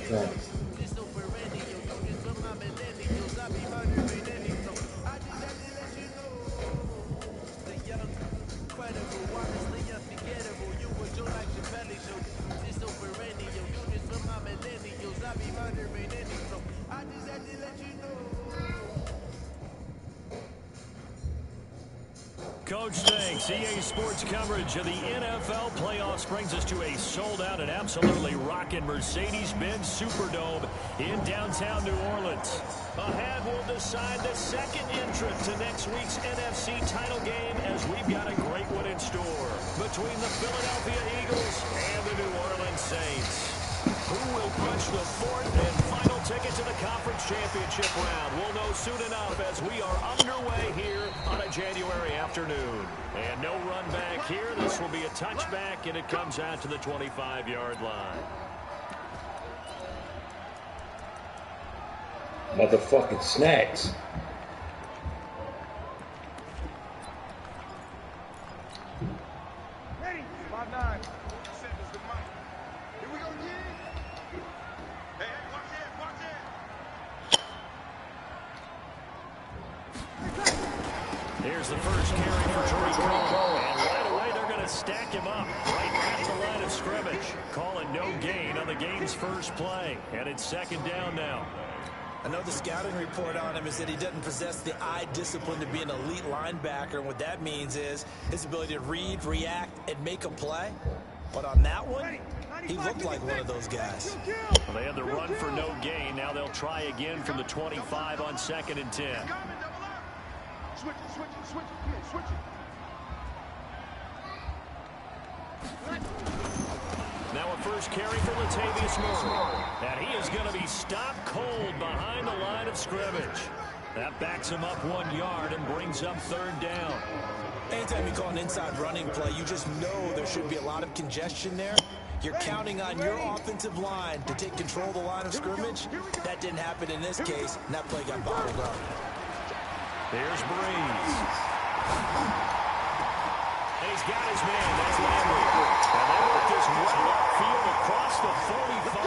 Thanks. Coach, thanks. EA Sports coverage of the NFL playoffs brings us to a sold-out and absolutely rocking Mercedes-Benz Superdome in downtown New Orleans. Ahead, we'll decide the second entrant to next week's NFC title game as we've got a great one in store between the Philadelphia Eagles and the New Orleans Saints. Who will punch the fourth and final ticket to the conference championship round? We'll know soon enough as we are underway here on a January afternoon. And no run back here. This will be a touchback, and it comes out to the 25-yard line. Motherfucking snacks. Ready, 5-9. Here we go, kid. Hey, watch it. Here's the first carry for Tariq Cohen. And right away, they're going to stack him up right at the line of scrimmage. Calling no gain on the game's first play. And it's second down now. I know the scouting report on him is that he doesn't possess the eye discipline to be an elite linebacker. And what that means is his ability to read, react, and make a play. But on that one, he looked like one of those guys. Well, they had the run for no gain. Now they'll try again from the 25 on 2nd and 10. Switch it. Yeah, switch it. Now a first carry for Latavius Murray. And he is going to be stopped cold behind the line of scrimmage. That backs him up 1 yard and brings up third down. Anytime you call an inside running play, you just know there should be a lot of congestion there. You're counting on your offensive line to take control of the line of scrimmage. That didn't happen in this case, and that play got bottled up. Here's Breeze. And he's got his man. That's Landry. And they work this well upfield across the 45.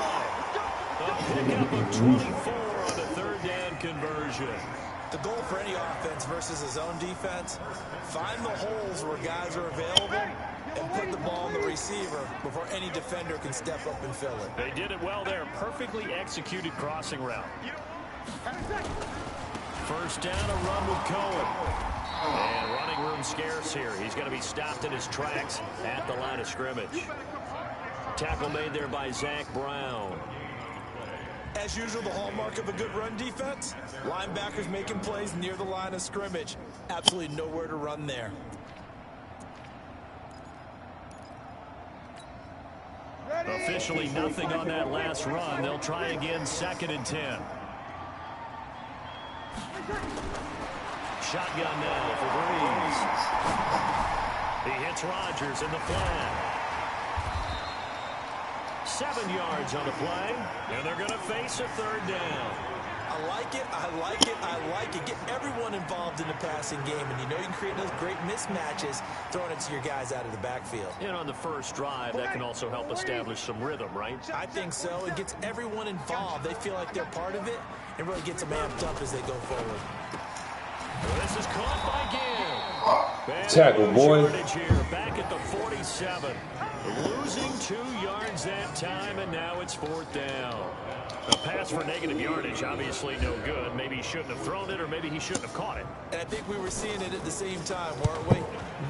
A pickup of 24 on the third down conversion. The goal for any offense versus a zone defense, find the holes where guys are available and put the ball in the receiver before any defender can step up and fill it. They did it well there. Perfectly executed crossing route. First down, a run with Cohen. And running room scarce here. He's going to be stopped in his tracks at the line of scrimmage. Tackle made there by Zach Brown. As usual, the hallmark of a good run defense, linebackers making plays near the line of scrimmage. Absolutely nowhere to run there. Officially nothing on that last run. They'll try again, 2nd and 10. Shotgun now for Breeze. He hits Rodgers in the flat. 7 yards on the play, and they're going to face a third down. I like it. Get everyone involved in the passing game, and you know you can create those great mismatches throwing it to your guys out of the backfield. And on the first drive, that can also help establish some rhythm, right? I think so. It gets everyone involved. They feel like they're part of it, and really gets them amped up as they go forward. This is caught by Gill. Tackle, boy. Here, back at the 47. Losing 2 yards that time, and now it's 4th down. A pass for negative yardage, obviously no good. Maybe he shouldn't have thrown it, or maybe he shouldn't have caught it. And I think we were seeing it at the same time, weren't we?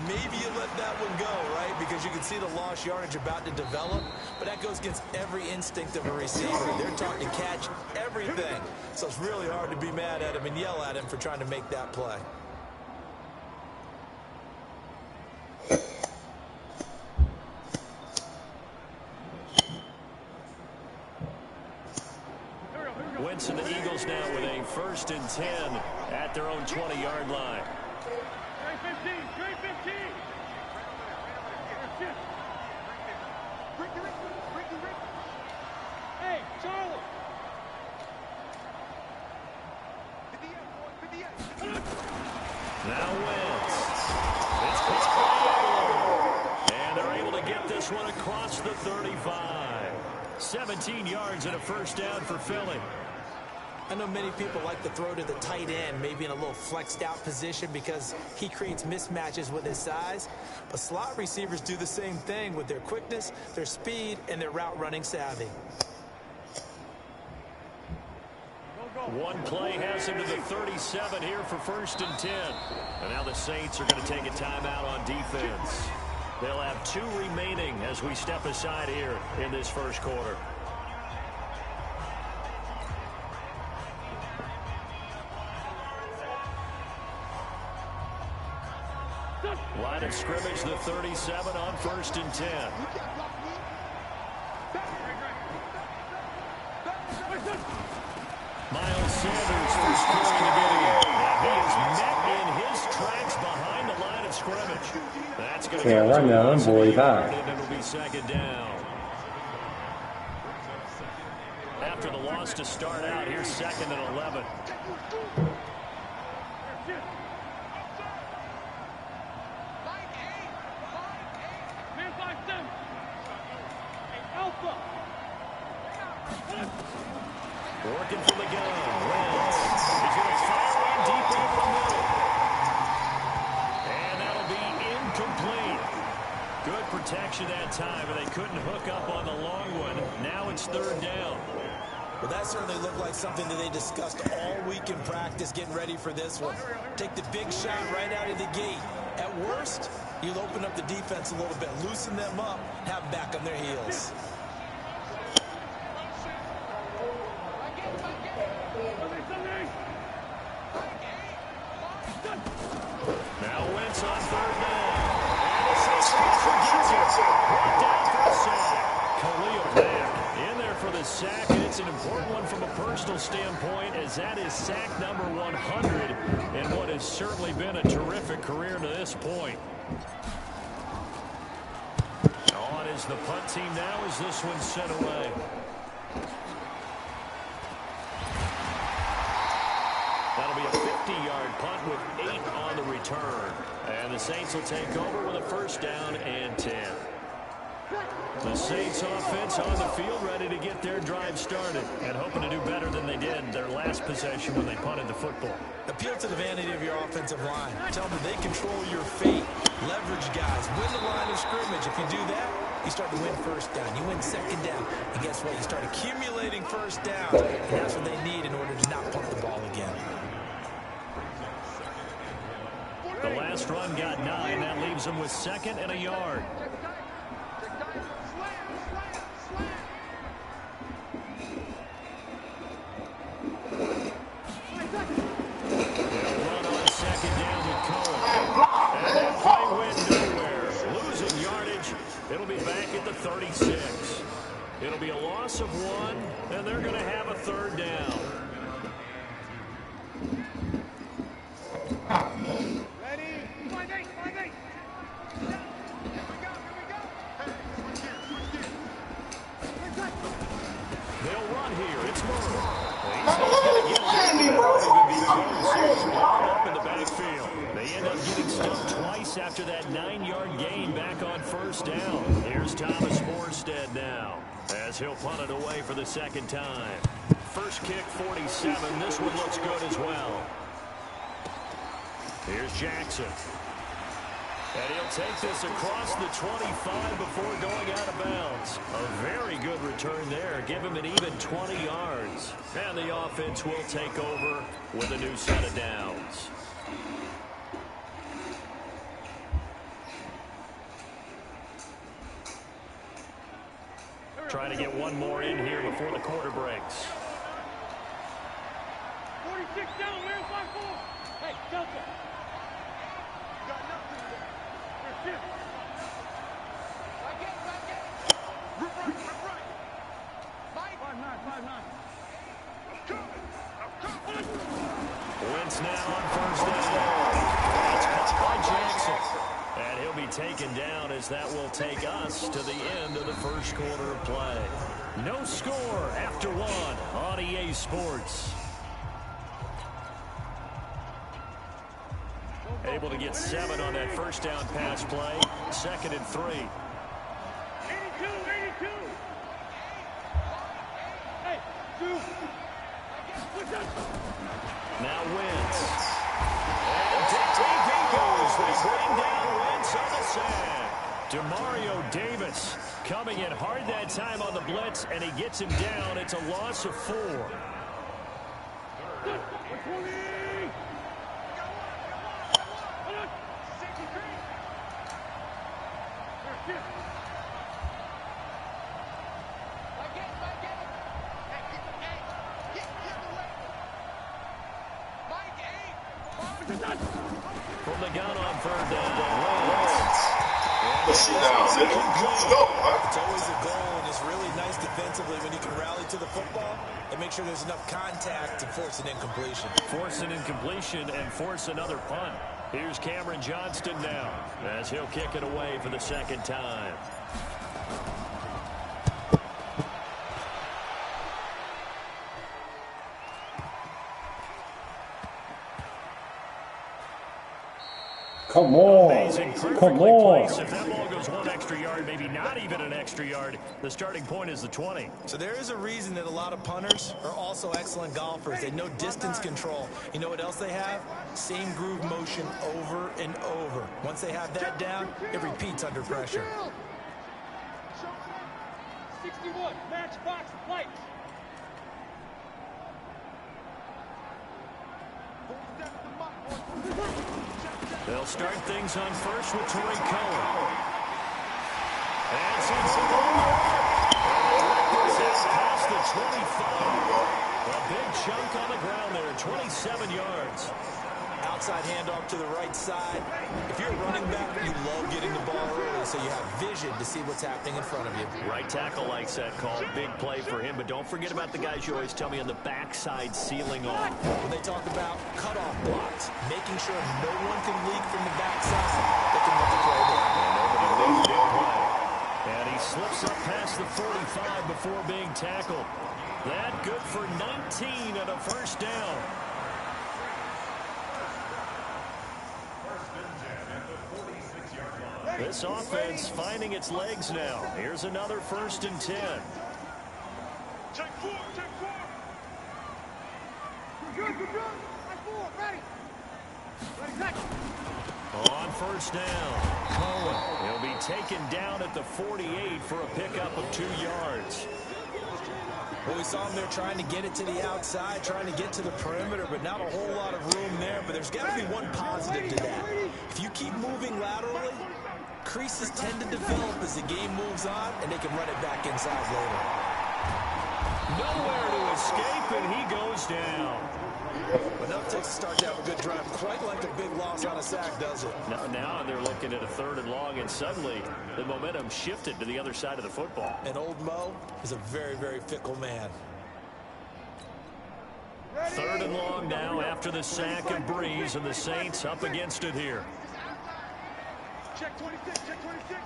Maybe you let that one go, right? Because you can see the lost yardage about to develop. But that goes against every instinct of a receiver. They're taught to catch everything. So it's really hard to be mad at him and yell at him for trying to make that play. Wentz and the Eagles now with a 1st and 10 at their own 20-yard line. Trey 15. Hey, Charlie. Now Wentz. It's caught by Eagles. And they're able to get this one across the 35. 17 yards and a first down for Philly. I know many people like to throw to the tight end, maybe in a little flexed out position because he creates mismatches with his size. But slot receivers do the same thing with their quickness, their speed, and their route running savvy. One play has him to the 37 here for 1st and 10. And now the Saints are going to take a timeout on defense. They'll have 2 remaining as we step aside here in this first quarter. Line of scrimmage, the 37 on 1st and 10. Miles Sanders first carry to get in. And he is met in his tracks behind the line of scrimmage. That's going to run down, boy, and it'll be 2nd down. After the loss to start out, here's 2nd and 11. Working from the gun. Wentz. He's going to fire in deep over the middle. And that'll be incomplete. Good protection that time, but they couldn't hook up on the long one. Now it's 3rd down. Well, that certainly looked like something that they discussed all week in practice, getting ready for this one. Take the big shot right out of the gate. At worst, you'll open up the defense a little bit, loosen them up, have them back on their heels. Now Wentz on 3rd down. And the Saints gets it. Brought down for a sack. Khalil Mack in there for the sack, and it's an important one from a personal standpoint, as that is sack number 100 in what has certainly been a terrific career to this point. On is the punt team now as this one's sent away. That'll be a 50-yard punt with 8 on the return. And the Saints will take over with a 1st down and 10. The Saints offense on the field ready to get their drive started and hoping to do better than they did their last possession when they punted the football. Appeal to the vanity of your offensive line. Tell them they control your fate. Leverage guys. Win the line of scrimmage. If you do that, you start to win 1st down. You win 2nd down. And guess what? You start accumulating 1st down. And that's what they need in order to not punt the ball again. The last run got 9. That leaves them with 2nd and a yard. They'll run on 2nd down with Cohen. And that play went nowhere. Losing yardage. It'll be back at the 36. It'll be a loss of 1, and they're going to have a 3rd down. They'll run here. It's Murray. He's not going to get up in the backfield. They end up getting stumped twice after that 9-yard gain back on 1st down. Here's Thomas Morstead now as he'll punt it away for the 2nd time. First kick, 47. This one looks good as well. Here's Jackson. And he'll take this across the 25 before going out of bounds. A very good return there. Give him an even 20 yards. And the offense will take over with a new set of downs. Trying to get one more in here before the quarter breaks. 46 down, man, 5-4. Hey, Delta. Got nothing there. We're shift. Rip right. 5-9. Wentz now on 1st down. That's caught by Jackson. And he'll be taken down as that will take us to the end of the first quarter of play. No score after 1 on EA Sports. Able to get 7 on that 1st down pass play. 2nd and 3. 82. Now Wentz. And he goes. They bring down Wentz on the sack. Demario Davis coming in hard that time on the blitz, and he gets him down. It's a loss of 4. From the gun on 3rd down. Let's go. It's always a goal, and it's really nice defensively when you can rally to the football and make sure there's enough contact to force an incompletion. Force an incompletion and force another punt. Here's Cameron Johnston now as he'll kick it away for the 2nd time. Come on. Amazing, Come on. placed. If that ball goes 1 extra yard, maybe not even an extra yard, the starting point is the 20. So there is a reason that a lot of punters are also excellent golfers. They know distance control. You know what else they have? Same groove motion over and over. Once they have that down, it repeats under pressure. 61, matchbox lights. They'll start things on first with Torrey Cohen. And since the past the 25. A big chunk on the ground there, 27 yards. Outside handoff to the right side. If you're a running back, you love getting the ball early so you have vision to see what's happening in front of you. Right tackle likes that call. Big play for him, but don't forget about the guys you always tell me on the backside sealing off. When they talk about cutoff blocks, making sure no one can leak from the backside, they can let the play down. And he slips up past the 45 before being tackled. That good for 19 and a 1st down. This offense finding its legs now. Here's another 1st and 10. Check 4, check 4. Good, good, good. Check 4, ready. Ready, check. On 1st down, Cohen. He'll be taken down at the 48 for a pickup of 2 yards. Well, we saw him there trying to get it to the outside, trying to get to the perimeter, but not a whole lot of room there. But there's got to be one positive to that. If you keep moving laterally, creases tend to develop as the game moves on, and they can run it back inside later. Nowhere to escape, and he goes down. Enough takes to start to have a good drive. Quite like a big loss on a sack, does it? Now they're looking at a 3rd and long, and suddenly the momentum shifted to the other side of the football. And old Mo is a very, very fickle man. 3rd and long now after the sack of Breeze, and the Saints up against it here. Check 26, check 26.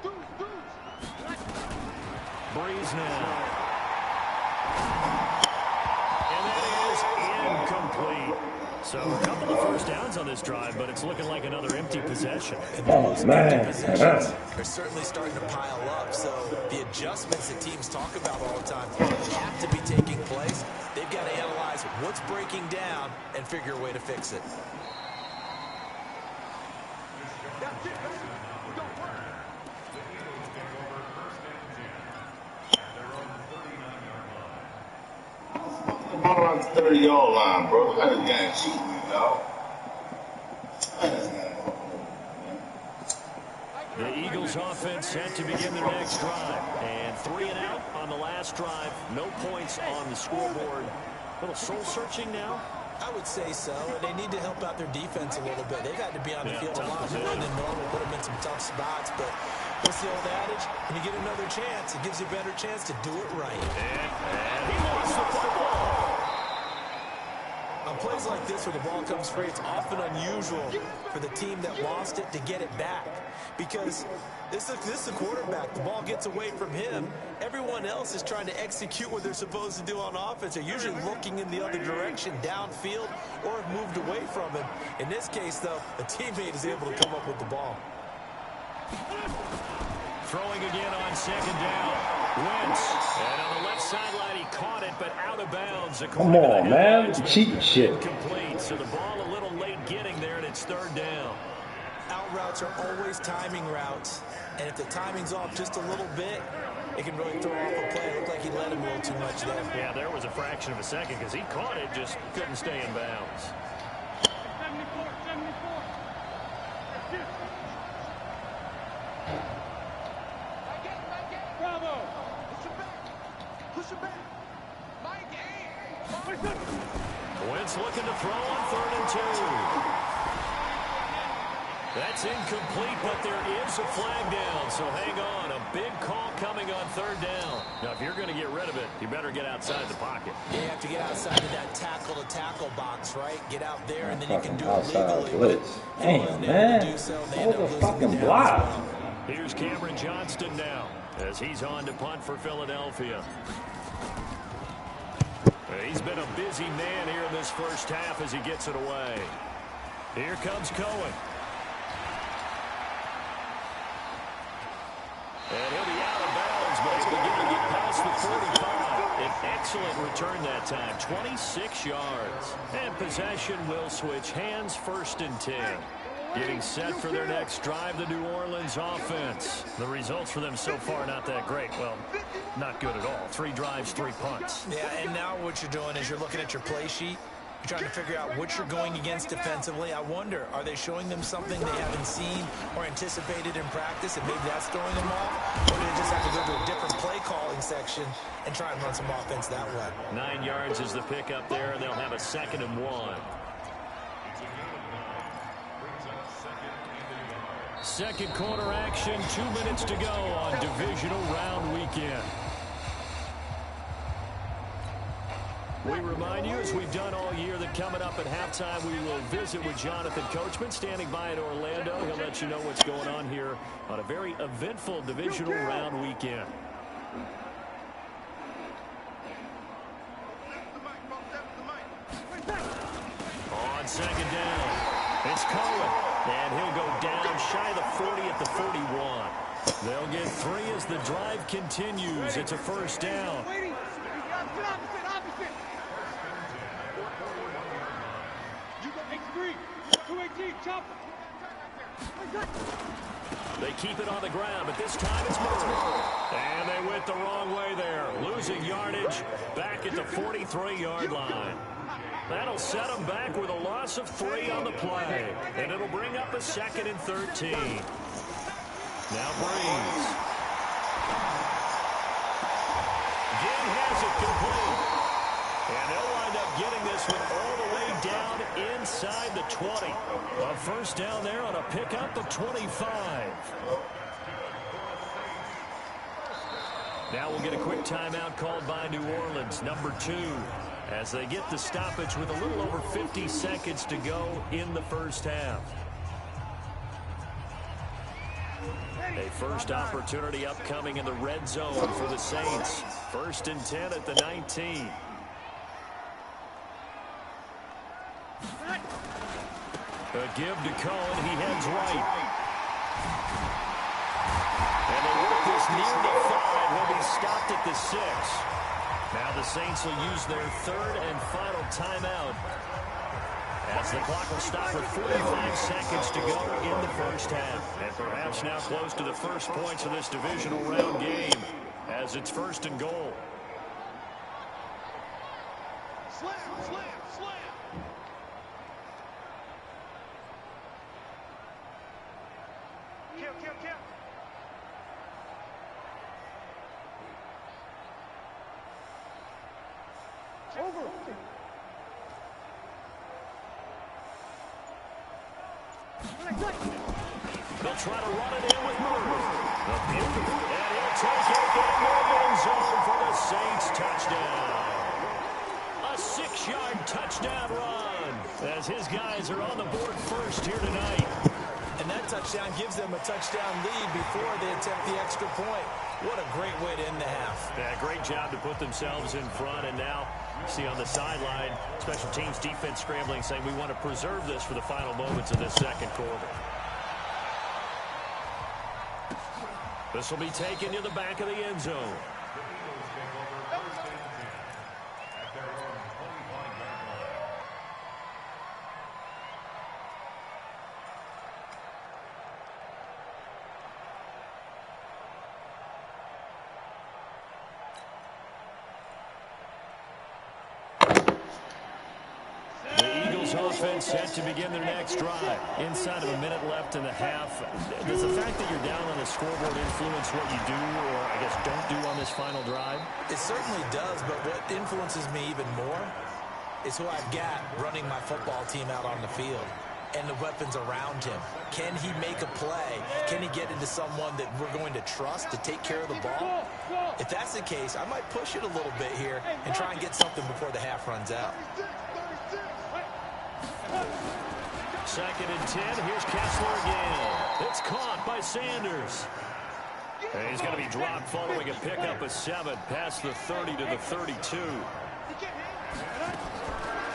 Deuce. Breeze now. And that is incomplete. So a couple of 1st downs on this drive, but it's looking like another empty possession. And those empty possessions are certainly starting to pile up. So the adjustments that teams talk about all the time have to be taking place. They've got to analyze what's breaking down and figure a way to fix it. That's it. Go. Ball around the 30-yard line, bro. That is game cheating, dog. The Eagles offense set to begin their next drive. And 3 and out on the last drive. No points on the scoreboard. A little soul-searching now. I would say so, and they need to help out their defense a little bit. They've had to be on the field a lot more than normal, put them in some tough spots. But what's the old adage? When you get another chance, it gives you a better chance to do it right. And he lost the football. On plays like this where the ball comes free, it's often unusual for the team that lost it to get it back. Because this is the quarterback. The ball gets away from him. Everyone else is trying to execute what they're supposed to do on offense. They're usually looking in the other direction, downfield, or have moved away from him. In this case, though, a teammate is able to come up with the ball. Throwing again on 2nd down. Wentz. And on the left sideline, he caught it, but out of bounds. Come on, man. Cheat shit. Incomplete. So the ball a little late getting there, and it's third down. Out routes are always timing routes. And if the timing's off just a little bit, it can really throw off a play. It looked like he let him a little too much there. Yeah, there was a fraction of a second because he caught it, just couldn't stay in bounds. 74, 74. Bravo. Push him back. Wentz looking to throw on 3rd and 2. That's incomplete, but there is a flag down, so hang on. A big call coming on 3rd down. Now, if you're going to get rid of it, you better get outside the pocket. You have to get outside of that tackle-to-tackle box, right? Get out there, and then you can do it outside legally. blitz. Damn, man. That was a fucking block. Here's Cameron Johnston now, as he's on to punt for Philadelphia. He's been a busy man here in this first half as he gets it away. Here comes Cohen. And he'll be out of bounds, but he's beginning to get past the 45. An excellent return that time, 26 yards. And possession will switch hands, 1st and 10. Getting set for their next drive, the New Orleans offense. The results for them so far not that great. Well, not good at all. 3 drives, 3 punts. Yeah, and now what you're doing is you're looking at your play sheet. You're trying to figure out what you're going against defensively. I wonder, are they showing them something they haven't seen or anticipated in practice, and maybe that's throwing them off? Or do they just have to go to a different play calling section and try and run some offense that way? 9 yards is the pickup there, and they'll have a 2nd and 1. Second quarter action, 2 minutes to go on divisional round weekend. We remind you, as we've done all year, that coming up at halftime, we will visit with Jonathan Coachman, standing by in Orlando. He'll let you know what's going on here on a very eventful divisional round weekend. On 2nd down, it's Cohen, and he'll go down shy of the 40 at the 41. They'll get 3 as the drive continues. It's a 1st down. They keep it on the ground, but this time it's Murray. And they went the wrong way there, losing yardage back at the 43-yard line. That'll set them back with a loss of 3 on the play, and it'll bring up a 2nd and 13. Now Breeze. Jim has it complete. And they'll wind up getting this one all the way down inside the 20. A 1st down there on a pickup of 25. Now we'll get a quick timeout called by New Orleans, number 2, as they get the stoppage with a little over 50 seconds to go in the first half. A first opportunity upcoming in the red zone for the Saints. 1st and 10 at the 19. A give to Cohen. He heads right. And the work is near the 5. He'll be stopped at the 6. Now the Saints will use their 3rd and final timeout, as the clock will stop with 45 seconds to go in the first half. And perhaps now close to the first points of this divisional round game, as it's 1st and goal. Slam, slam, slam. Kill, kill, kill. Over. They'll try to run it in with Murray. And he'll take it in the end zone for the Saints touchdown. A 6-yard touchdown run, as his guys are on the board first here tonight. And that touchdown gives them a touchdown lead before they attempt the extra point. What a great way to end the half. Yeah, great job to put themselves in front. And now, see on the sideline, special teams defense scrambling, saying we want to preserve this for the final moments of this second quarter. This will be taken to the back of the end zone. offense set to begin their next drive. Inside of a minute left in the half. Does the fact that you're down on the scoreboard influence what you do, or I guess don't do on this final drive? It certainly does, but what influences me even more is who I've got running my football team out on the field and the weapons around him. Can he make a play? Can he get into someone that we're going to trust to take care of the ball? If that's the case, I might push it a little bit here and try and get something before the half runs out. 2nd and 10. Here's Kessler again. It's caught by Sanders. And he's going to be dropped following a pickup of 7 past the 30 to the 32.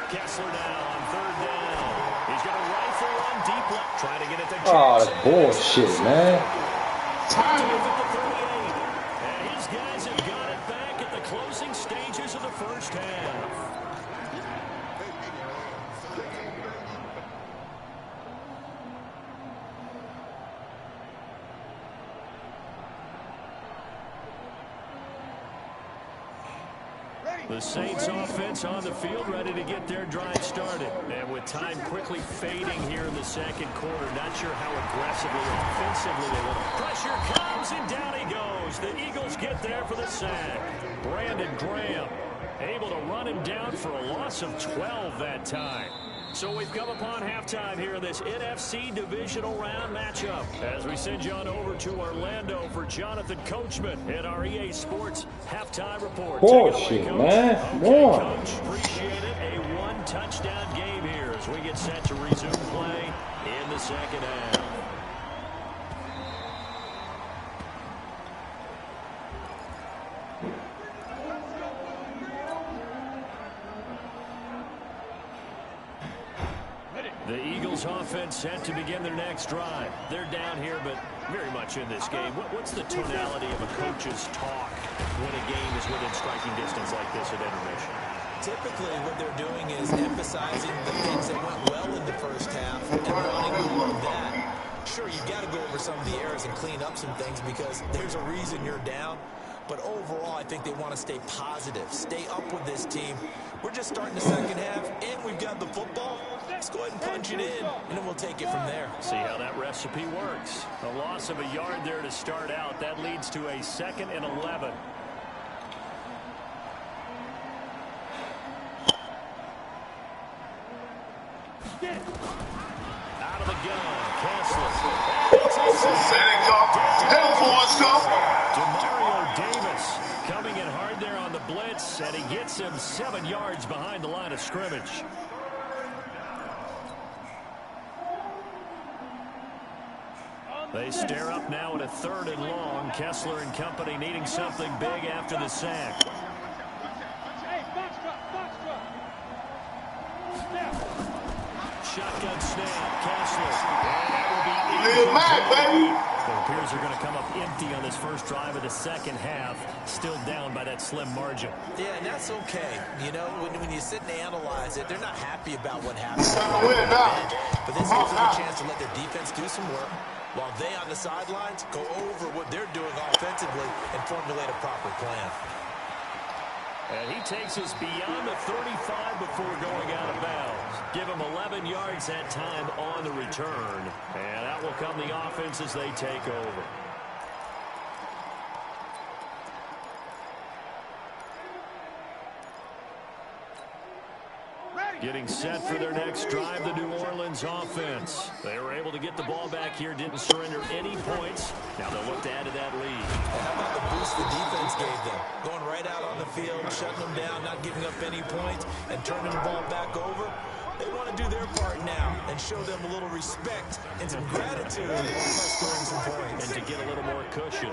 Kessler now on 3rd down. He's going to rifle one deep left. Trying to get it to Jackson. Oh, that's bullshit, man. And his guys have got it back at the closing stages of the first half. The Saints offense on the field, ready to get their drive started. And with time quickly fading here in the second quarter, not sure how aggressively or offensively they will. Pressure comes, and down he goes. The Eagles get there for the sack. Brandon Graham able to run him down for a loss of 12 that time. So we've come upon halftime here in this NFC divisional round matchup as we send you on over to Orlando for Jonathan Coachman at our EA Sports halftime report. Bullshit, man. Okay, Coach, appreciate it. A one-touchdown game here as we get set to resume play in the second half. The Eagles offense set to begin their next drive. They're down here, but very much in this game. What's the tonality of a coach's talk when a game is within striking distance like this at intermission? Typically, what they're doing is emphasizing the things that went well in the first half and wanting more of that. Sure, you've got to go over some of the errors and clean up some things because there's a reason you're down. But overall, I think they want to stay positive, stay up with this team. We're just starting the second half, and we've got the football. Let's go ahead and punch it in, and then we'll take it from there. See how that recipe works. A loss of a yard there to start out. That leads to a 2nd and 11. Out of the gun, Kessler. Demario Davis coming in hard there on the blitz, and he gets him 7 yards behind the line of scrimmage. They stare up now at a 3rd and long. Kessler and company needing something big after the sack. Shotgun snap, Kessler. It appears they're going to come up empty on this first drive of the second half, still down by that slim margin. Yeah, and that's okay. You know, when you sit and analyze it, they're not happy about what happened. But this gives them a chance to let their defense do some work, while they on the sidelines go over what they're doing offensively and formulate a proper plan. And he takes us beyond the 35 before going out of bounds. Give him 11 yards that time on the return. And out will come the offense as they take over. Getting set for their next drive, the New Orleans offense. They were able to get the ball back here, didn't surrender any points. Now they'll look to add to that lead. How about the boost the defense gave them? Going right out on the field, shutting them down, not giving up any points, and turning the ball back over. They want to do their part now and show them a little respect and some gratitude by scoring some points. And to get a little more cushion.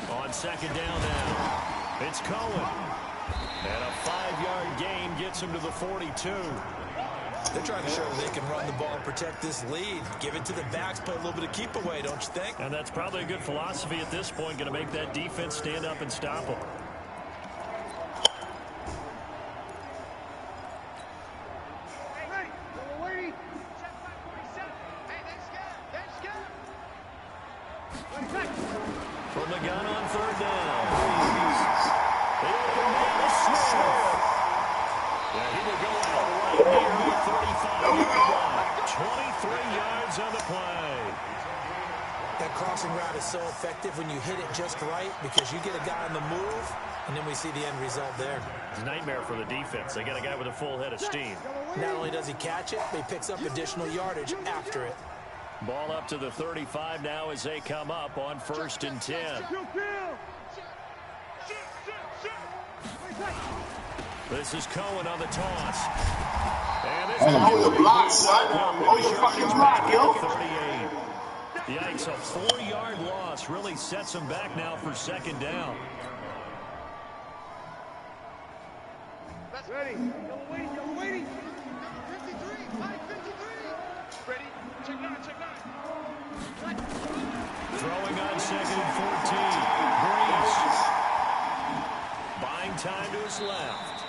On second down now, it's Cohen. And a 5-yard gain gets him to the 42. They're trying to show they can run the ball and protect this lead. Give it to the backs, play a little bit of keep away, don't you think? And that's probably a good philosophy at this point, going to make that defense stand up and stop them. hands on the play. That crossing route is so effective when you hit it just right because you get a guy on the move, and then we see the end result there. It's a nightmare for the defense. They got a guy with a full head of steam. Not only does he catch it, but he picks up additional yardage after it. Ball up to the 35 now as they come up on 1st and 10. This is Cohen on the toss. And this Oh, the block, son. Oh, you fucking block, yo. 38. Yikes, a 4-yard loss really sets them back now for 2nd down. Ready. You're waiting. 53. 53. Ready. Check 9. Throwing on 2nd and 14. Breeze. Buying time to his left.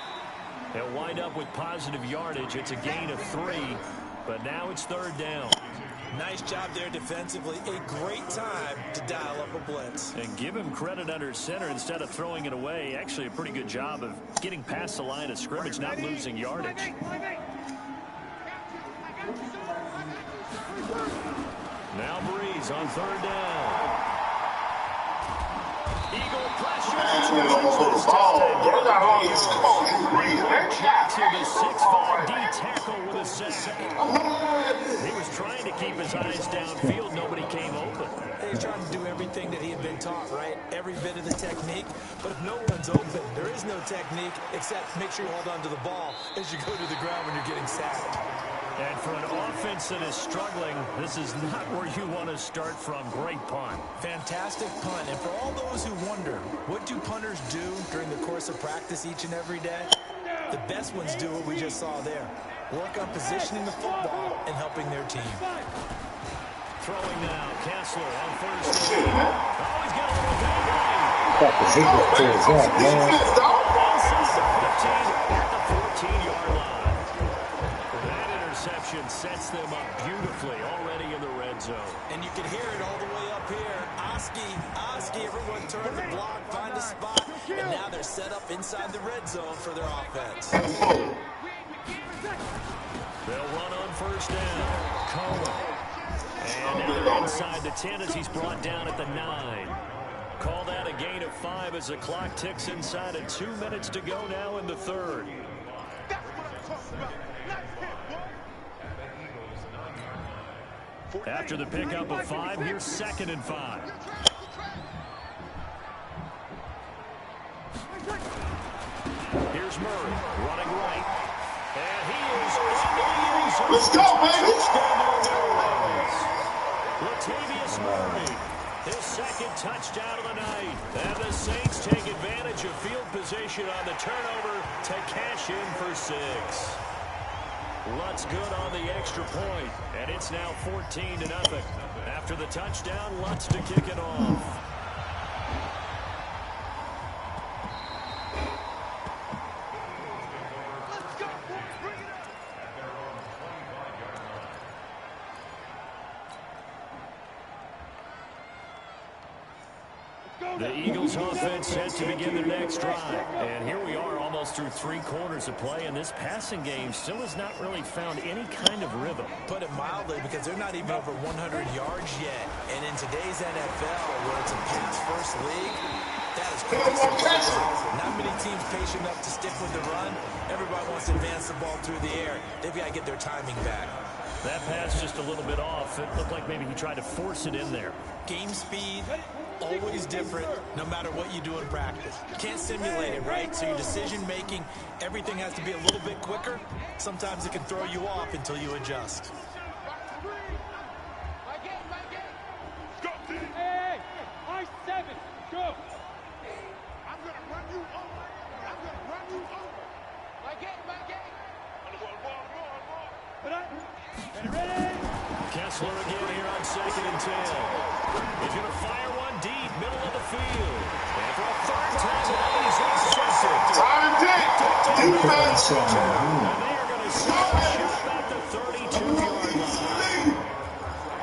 He'll wind up with positive yardage. It's a gain of 3, but now it's 3rd down. Nice job there defensively. A great time to dial up a blitz. And give him credit under center instead of throwing it away. Actually, a pretty good job of getting past the line of scrimmage, not losing yardage. Now Breeze on 3rd down. Eagle pressure. Jackson, the 6'5" D tackle with a sack. He was trying to keep his eyes downfield. Nobody came open. He's trying to do everything that he had been taught, right? Every bit of the technique. But if no one's open, there is no technique except make sure you hold on to the ball as you go to the ground when you're getting sacked. And for an offense that is struggling, this is not where you want to start from. Great punt. Fantastic punt. And for all those who wonder, what do punters do during the course of practice each and every day? The best ones do what we just saw there. Work on positioning the football and helping their team. Throwing now, Kessler on 1st down. Oh, he's got a little baby. Got the big one to his back, man. Inside the 15 at the 14-yard line. That interception sets them up beautifully already in the red zone. And you can hear it all the way up here. Oski, everyone turn the block, find a spot, and now they're set up inside the red zone for their offense. They'll run on 1st down. Cohen. And now they're inside the 10 as he's brought down at the 9. Call that a gain of 5 as the clock ticks inside of 2 minutes to go now in the 3rd. After the pickup of 5, here's 2nd and 5. Here's Murray running right. And he is under. Let's go, baby. Latavius Murray, his 2nd touchdown of the night. And the Saints take advantage of field position on the turnover to cash in for 6. Lutz good on the extra point, and it's now 14-0. After the touchdown, Lutz to kick it off. The Eagles offense set to begin their next drive. And here we are almost through 3 quarters of play, and this passing game still has not really found any kind of rhythm. Put it mildly, because they're not even over 100 yards yet. And in today's NFL, where it's a pass-first league, that is crazy. Not many teams patient enough to stick with the run. Everybody wants to advance the ball through the air. They've got to get their timing back. That pass just a little bit off. It looked like maybe he tried to force it in there. Game speed, always different, no matter what you do in practice. You can't simulate it, right? So your decision-making, everything has to be a little bit quicker. Sometimes it can throw you off until you adjust. Hey, I-7, go. I'm going to run you over. My game. Ready? Kessler again here on 2nd and 10. He's going to fire one deep, middle of the field. And for a 3rd time, he's intercepted. Time and defense. And they are going to stop shop at the 32-yard line.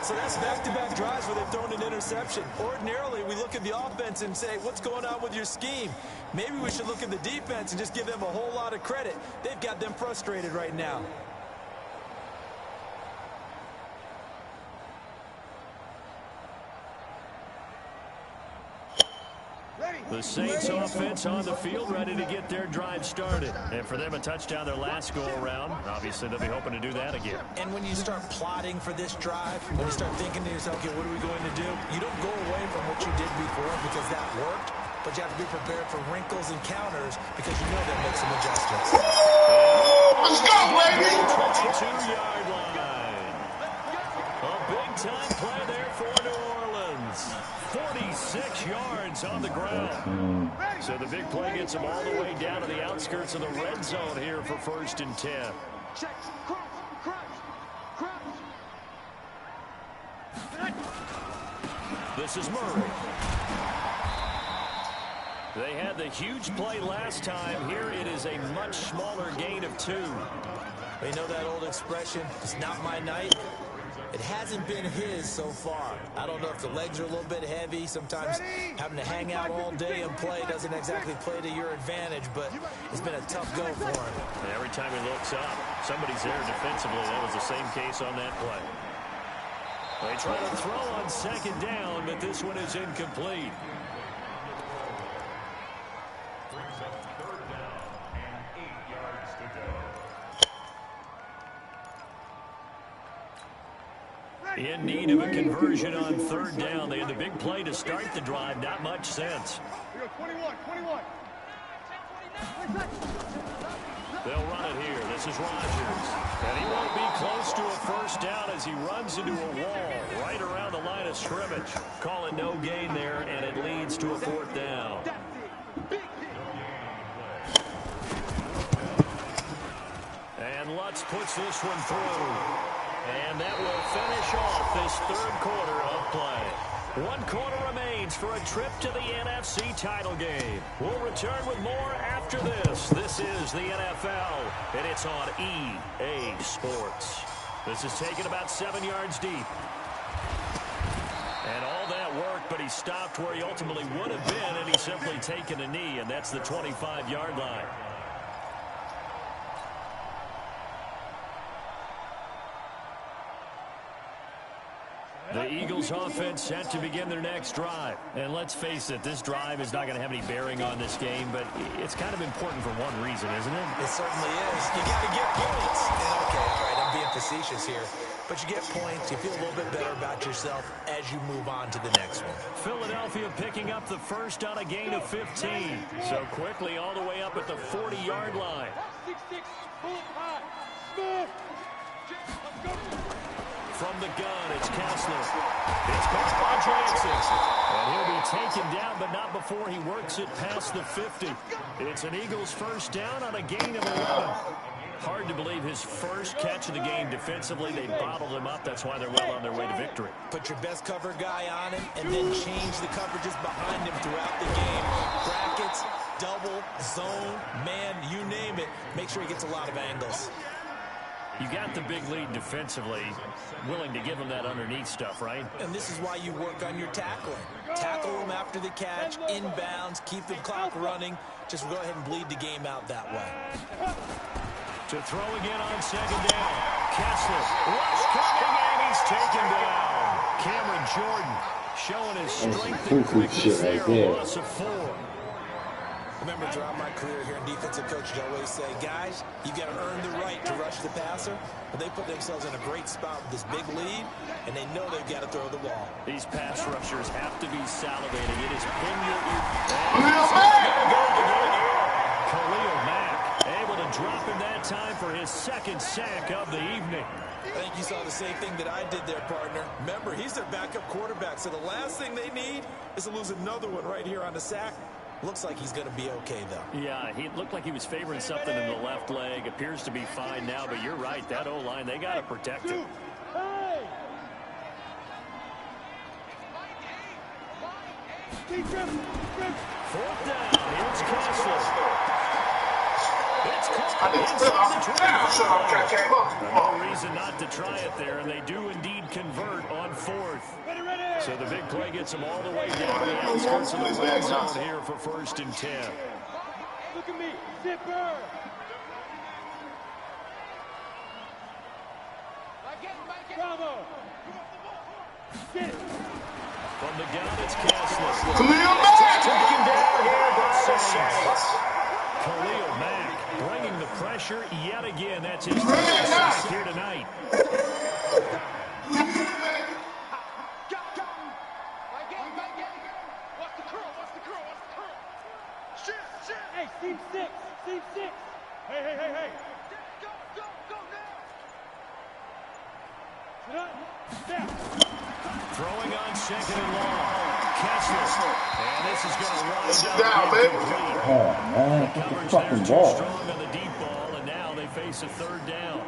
So that's back-to-back drives where they've thrown an interception. Ordinarily, we look at the offense and say, what's going on with your scheme? Maybe we should look at the defense and just give them a whole lot of credit. They've got them frustrated right now. The Saints offense on the field, ready to get their drive started. And for them, a touchdown their last go-around. Obviously, they'll be hoping to do that again. And when you start plotting for this drive, when you start thinking to yourself, okay, what are we going to do? You don't go away from what you did before because that worked, but you have to be prepared for wrinkles and counters because you know they'll make some adjustments. Let's go, baby! 22-yard line. A big-time play there for New Orleans. 46 yards on the ground. So the big play gets them all the way down to the outskirts of the red zone here for 1st and 10. Check. Cross. This is Murray. They had the huge play last time. Here it is a much smaller gain of 2. You know that old expression, it's not my night? It hasn't been his so far. I don't know if the legs are a little bit heavy. Sometimes having to hang out all day and play doesn't exactly play to your advantage, but it's been a tough go for him. And every time he looks up, somebody's there defensively. That was the same case on that play. They try to throw on 2nd down, but this one is incomplete. In need of a conversion on 3rd down. They had the big play to start the drive. Not much sense. 21. They'll run it here. This is Rodgers. And he won't be close to a 1st down as he runs into a wall right around the line of scrimmage. Call it no gain there, and it leads to a 4th down. And Lutz puts this one through. And that will finish off this 3rd quarter of play. 1 quarter remains for a trip to the NFC title game. We'll return with more after this. This is the NFL, and it's on EA Sports. This is taken about 7 yards deep. And all that work, but he stopped where he ultimately would have been, and he's simply taken a knee, and that's the 25-yard line. The Eagles offense set to begin their next drive. And let's face it, this drive is not going to have any bearing on this game, but it's kind of important for one reason, isn't it? It certainly is. You got to get points. And okay, all right, I'm being facetious here. But you get points, you feel a little bit better about yourself as you move on to the next one. Philadelphia picking up the first on a gain of 15. So quickly all the way up at the 40-yard line. 6-6, pull it high. Smith. Let's go. From the gun, it's Kessler. It's caught by Johnson. And he'll be taken down, but not before he works it past the 50. It's an Eagles 1st down on a gain of 11. Hard to believe his first catch of the game defensively. They bottled him up. That's why they're well on their way to victory. Put your best cover guy on him and then change the coverages behind him throughout the game. Brackets, double, zone, man, you name it. Make sure he gets a lot of angles. You got the big lead defensively, willing to give him that underneath stuff, right? And this is why you work on your tackling. Tackle them after the catch, inbounds, keep the clock running. Just go ahead and bleed the game out that way. To throw again on 2nd down. Kessler, rush coming, and he's taken down. Cameron Jordan showing his strength and quickness there. Loss of 4. Remember, throughout my career here in defensive coaching, I always say, guys, you got to earn the right to rush the passer. But they put themselves in a great spot with this big lead, and they know they've got to throw the ball. These pass rushers have to be salivating. It is pin your ear. Khalil Mack able to drop him that time for his 2nd sack of the evening. I think you saw the same thing that I did there, partner. Remember, he's their backup quarterback, so the last thing they need is to lose another one right here on the sack. Looks like he's going to be okay, though. Yeah, he looked like he was favoring something in the left leg. Appears to be fine now, but you're right. That O-line, they got to protect him. Hey! 4th down. Here's Kessler. It's caught inside the 25. No reason not to try it there, and they do indeed convert on 4th. So the big play gets them all the way down to the outskirts of the red zone here for 1st and 10. Look at me, zipper. Bravo. Get it. From the gun, it's Kessler. Khalil Mack! Khalil Mack bringing the pressure yet again. That's his third sack here tonight. Hey, team six. Team six. Hey. Sit up. Step. Throwing on second and long. Kessler. And this is going to run down, baby. Oh, man. Get the Coverage fucking there too ball. strong on the deep ball, and now they face a third down.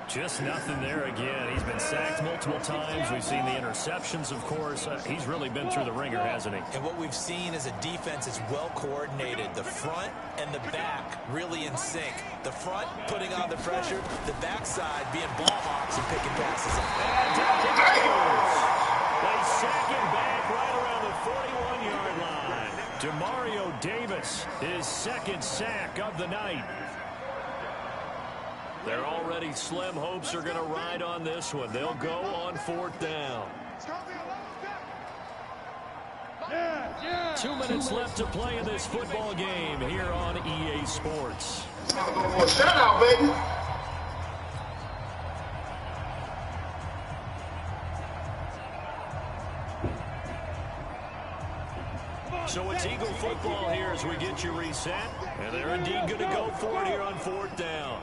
Just nothing there again. He's been sacked multiple times. We've seen the interceptions, of course. He's really been through the ringer, hasn't he? And what we've seen is a defense that's well coordinated. The front and the back really in sync. The front putting on the pressure, the backside being ball hawks and picking passes up. And down he goes. They sack him back right around the 41-yard line. Demario Davis, his second sack of the night. Their already slim hopes are going to ride on this one. They'll go on fourth down. 2 minutes left to play in this football game here on EA Sports. Shout out, baby. So it's Eagle football here as we get you reset. And they're indeed going to go for it here on fourth down.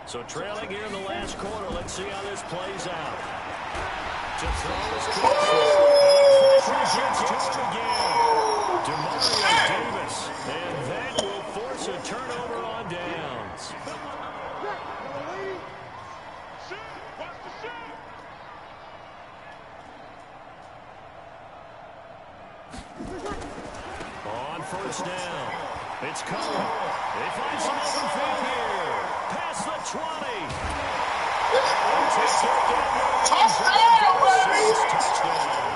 So trailing here in the last quarter. Let's see how this plays out. To throw is gets to it again. Demario Davis. And that will force a turnover on downs. On first down, it's Cohen. They find some open field here. Past the 20. Touchdown, baby! Touchdown.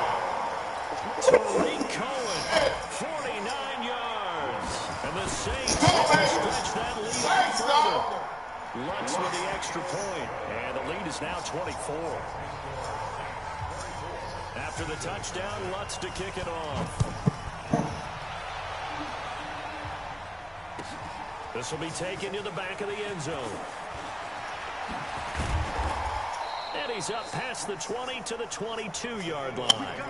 Tariq Cohen, 49 yards. And the Saints stretch that lead out further. Lutz with the extra point. And the lead is now 24. After the touchdown, Lutz to kick it off. This will be taken to the back of the end zone. And he's up past the 20 to the 22-yard line.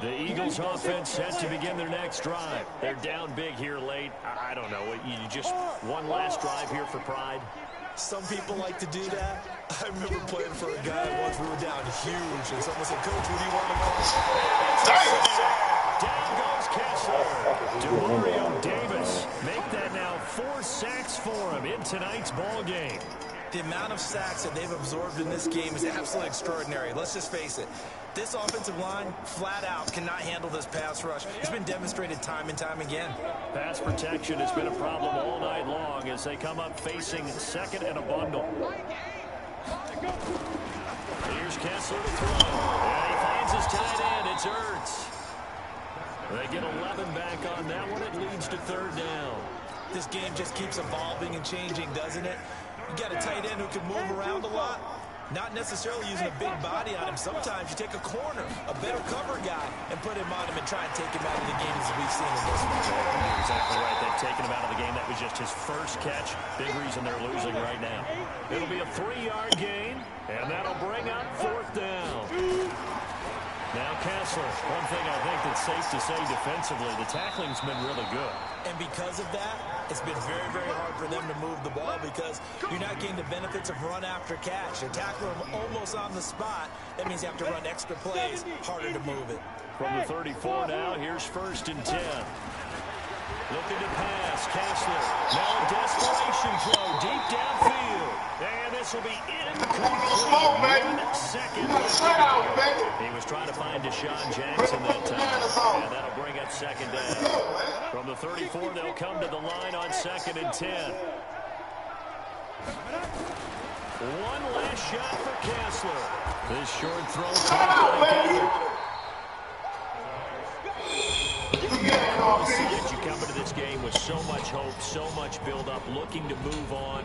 The Eagles offense set to begin their next drive. They're down big here late. I don't know. You just one last drive here for pride. Some people like to do that. I remember playing for a guy once we were down huge, and someone said, "Coach, what do you want to call?" Down goes Kessler. Demario Davis make that now 4 sacks for him in tonight's ball game. The amount of sacks that they've absorbed in this game is absolutely extraordinary. Let's just face it. This offensive line, flat out, cannot handle this pass rush. It's been demonstrated time and time again. Pass protection has been a problem all night long as they come up facing second and a bundle. Here's Kessler to throw. And he finds his tight end. It's Ertz. They get 11 back on that one. It leads to third down. This game just keeps evolving and changing, doesn't it? You got a tight end who can move around a lot. Not necessarily using a big body on him. Sometimes you take a corner, a better cover guy, and put him on him and try and take him out of the game as we've seen in this one. You're exactly right. They've taken him out of the game. That was just his first catch. Big reason they're losing right now. It'll be a 3-yard gain, and that'll bring up fourth down. Now Kessler, one thing I think that's safe to say defensively, the tackling's been really good. And because of that, it's been very, very hard for them to move the ball because you're not getting the benefits of run after catch. They're tackling them almost on the spot. That means you have to run extra plays, harder to move it. From the 34 now, here's first and 10. Looking to pass, Kessler. Now a desperation throw deep downfield. And this will be Smoke, baby. Second. Shout out, baby. He was trying to find Deshaun Jackson that time. And that'll bring up second down. From the 34, they'll come to the line on second and 10. One last shot for Kessler. This short throw. Shout out, baby. Yet you come into this game with so much hope, so much build-up, looking to move on.